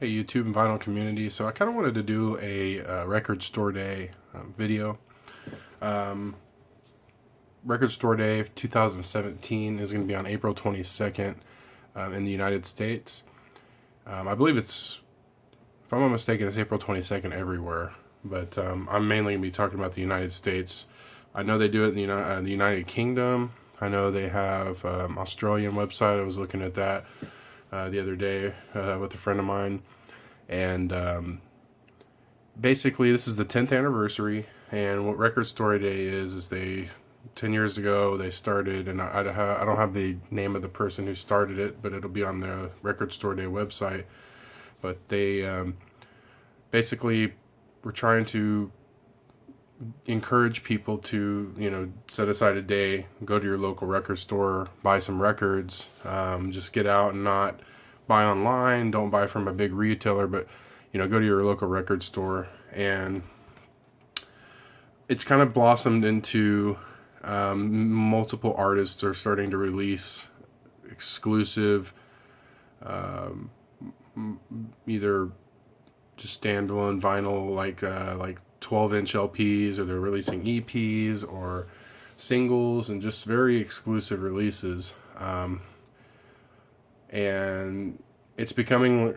Hey YouTube and vinyl community. So I kind of wanted to do a record store day video. Um, record store day 2017 is going to be on April 22nd in the United States. I believe it's, if I'm not mistaken, it's April 22nd everywhere. But I'm mainly going to be talking about the United States. I know they do it in the United Kingdom. I know they have Australian website. I was looking at that the other day with a friend of mine. And basically, this is the 10th anniversary. And what Record Store Day is they 10 years ago they started, and I don't have the name of the person who started it, but it'll be on the Record Store Day website. But they basically were trying to encourage people to, set aside a day, go to your local record store, buy some records, just get out and not buy online, don't buy from a big retailer, but go to your local record store. And it's kind of blossomed into multiple artists are starting to release exclusive, either just standalone vinyl, like 12-inch LPs, or they're releasing EPs or singles, and just very exclusive releases. And it's becoming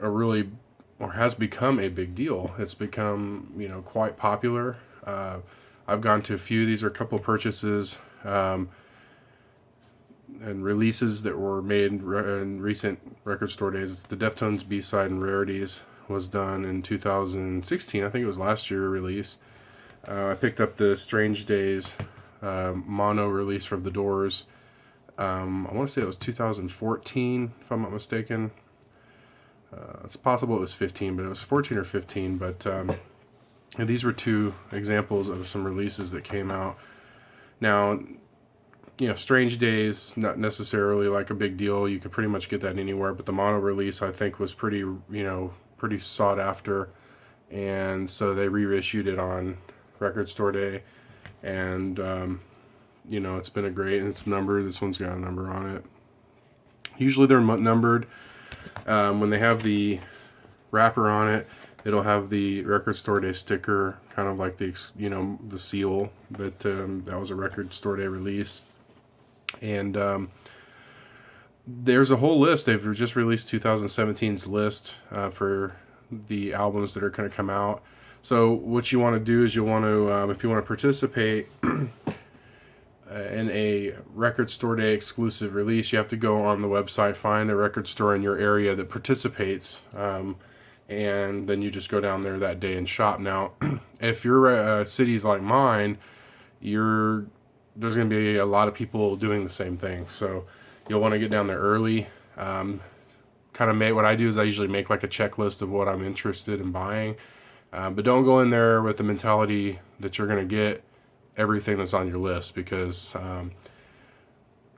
has become a big deal. It's become, quite popular. I've gone to a few. These are a couple of purchases and releases that were made in recent record store days. The Deftones B-side and Rarities was done in 2016. I think it was last year release. I picked up the Strange Days mono release from The Doors. I want to say it was 2014, if I'm not mistaken. It's possible it was 15, but it was 14 or 15. But and these were two examples of some releases that came out. Now, Strange Days, not necessarily like a big deal. You could pretty much get that anywhere. But the mono release, I think, was pretty sought after. And so they reissued it on Record Store Day. And, it's been a great, and it's numbered. This one's got a number on it. Usually they're numbered. When they have the wrapper on it, it'll have the Record Store Day sticker, kind of like the seal that that was a Record Store Day release. And there's a whole list. They've just released 2017's list for the albums that are going to come out. So what you want to do is you want to, if you want to participate in a Record Store Day exclusive release, you have to go on the website, find a record store in your area that participates, and then you just go down there that day and shop. Now, if your city's like mine, there's going to be a lot of people doing the same thing, so you'll want to get down there early. Kind of what I do is I usually make like a checklist of what I'm interested in buying, but don't go in there with the mentality that you're going to get everything that's on your list, because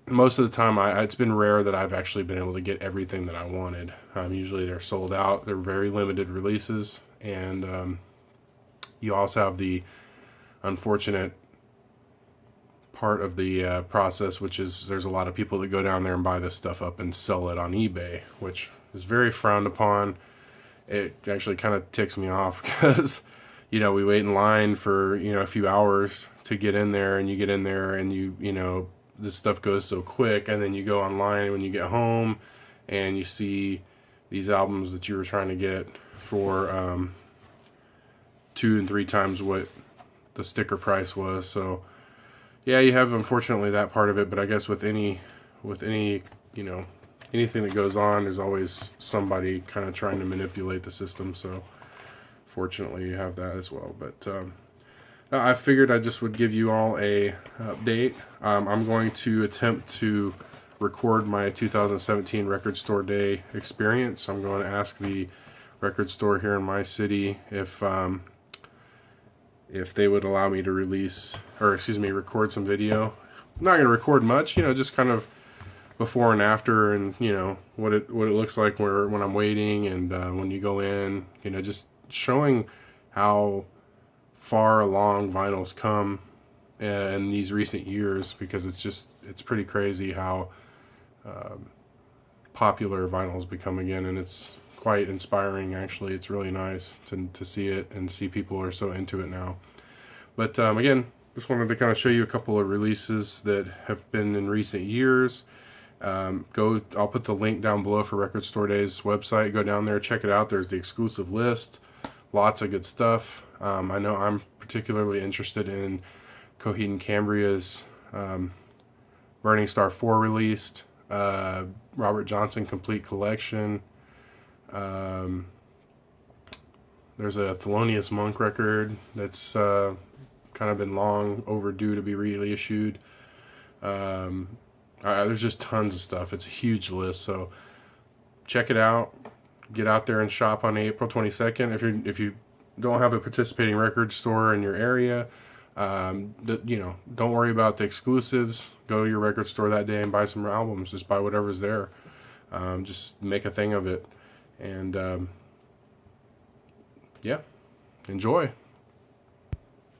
most of the time it's been rare that I've actually been able to get everything that I wanted. Usually they're sold out. They're very limited releases, and you also have the unfortunate part of the process, which is there's a lot of people that go down there and buy this stuff up and sell it on eBay, which is very frowned upon. It actually kind of ticks me off because we wait in line for a few hours to get in there, and you get in there and this stuff goes so quick, and then you go online when you get home and you see these albums that you were trying to get for 2 and 3 times what the sticker price was. So yeah, you have, unfortunately, that part of it. But I guess with any anything that goes on, there's always somebody kind of trying to manipulate the system. So fortunately, you have that as well. But I figured I just would give you all a update. I'm going to attempt to record my 2017 Record Store Day experience. I'm going to ask the record store here in my city if they would allow me to record some video. I'm not going to record much, just kind of before and after, and what it looks like when I'm waiting, and when you go in, just showing how far along vinyl's come in these recent years, because it's pretty crazy how popular vinyl's become again, and it's quite inspiring, actually. It's really nice to see it and see people are so into it now. But again, just wanted to kind of show you a couple of releases that have been in recent years. I'll put the link down below for Record Store Days website. Go down there, check it out. There's the exclusive list. Lots of good stuff. I know I'm particularly interested in Coheed and Cambria's Burning Star 4 released, Robert Johnson Complete Collection. There's a Thelonious Monk record that's kind of been long overdue to be reissued. There's just tons of stuff. It's a huge list, so check it out. Get out there and shop on April 22nd. If you don't have a participating record store in your area, don't worry about the exclusives. Go to your record store that day and buy some albums. Just buy whatever's there. Just make a thing of it, and yeah, enjoy.